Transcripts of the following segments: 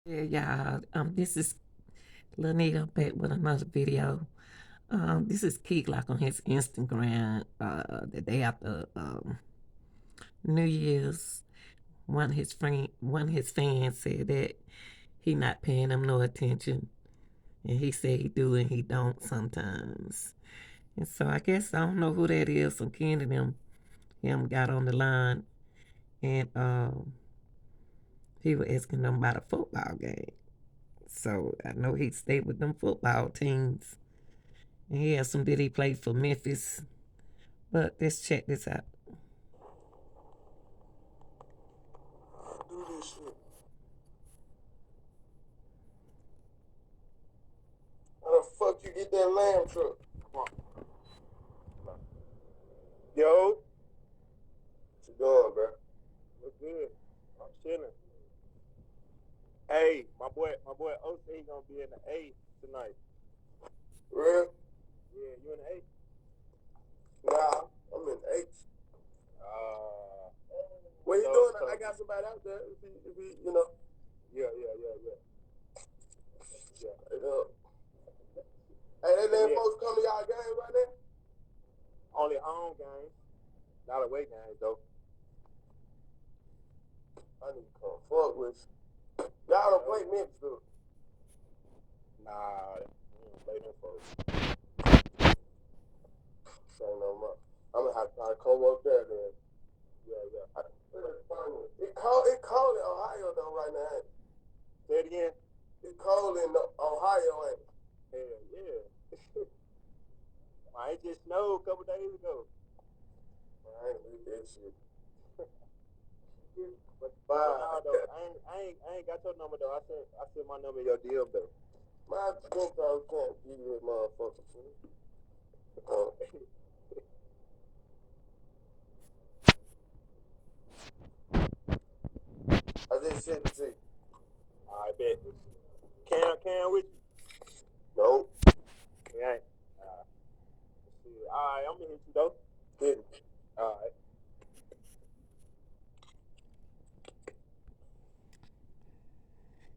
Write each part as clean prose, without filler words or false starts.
Yeah, y'all. This is Lanita back with another video. This is Key Glock on his Instagram. The day after New Year's, one of his fans said that he not paying him no attention, and he said he do and he don't sometimes. And so I guess I don't know who that is. Some kid and him got on the line, and he was asking them about a football game. So I know he stayed with them football teams. And he has some did he play for Memphis. But let's check this out. Do this shit. How the fuck you get that lamb truck? Come on. Yo, what you doing, bro? What's good? I'm chilling. Hey, my boy O said he gonna be in the A tonight. Real? Yeah, you in the A? Nah, I'm in H. What you doing? I got somebody out there. If he, you know. Yeah. Hey, they letting folks come to y'all game right there? Only home games, not away games though. I need to come fuck with you. Y'all don't play Memphis though. Nah, we don't play them folks. Say no more. I'm gonna have to try to come up there then. Yeah. It cold in Ohio though right now. Say it again. It's cold in Ohio, ain't it? Hell yeah. I just snowed a couple days ago. I ain't with that shit. But nah, though, I ain't got your number though. I sent my number in your DM though. My think I can't give you that motherfucker. I just sent it to you. I bet. Can with you? Nope. Yeah. Alright, I'm gonna hit you though. Hit me. Alright.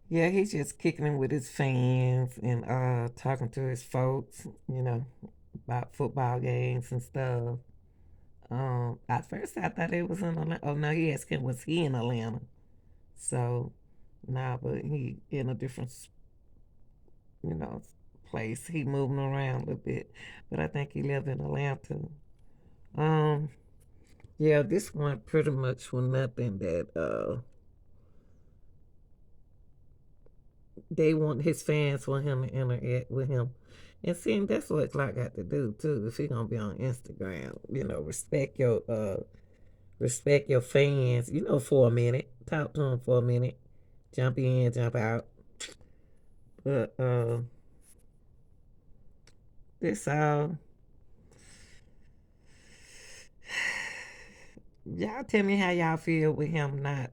Yeah, he's just kicking it with his fans and talking to his folks, about football games and stuff. At first I thought it was in Atlanta. Oh no, he asked him was he in Atlanta. So nah, but he in a different you know place. He moving around a little bit. But I think he lived in Atlanta. Um yeah, this one pretty much was nothing that they want his fans want him to interact with him. And see, that's what Clark got to do too. If he gonna be on Instagram, respect your fans. For a minute, talk to them for a minute, jump in, jump out. But this all, y'all tell me how y'all feel with him not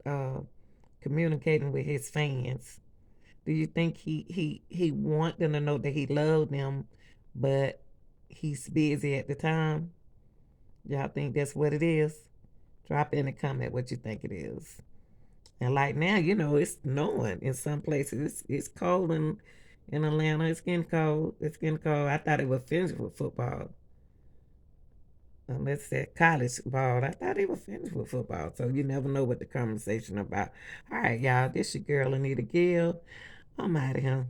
communicating with his fans. Do you think he want them to know that he loved them, but he's busy at the time? Y'all think that's what it is? Drop in the comment what you think it is. And like now, it's snowing in some places. It's cold in Atlanta. It's getting cold. It's getting cold. I thought it was finished with football. Unless that college ball. I thought they were finished with football. So you never know what the conversation about. All right, y'all. This your girl Anita Gill. I'm out of here.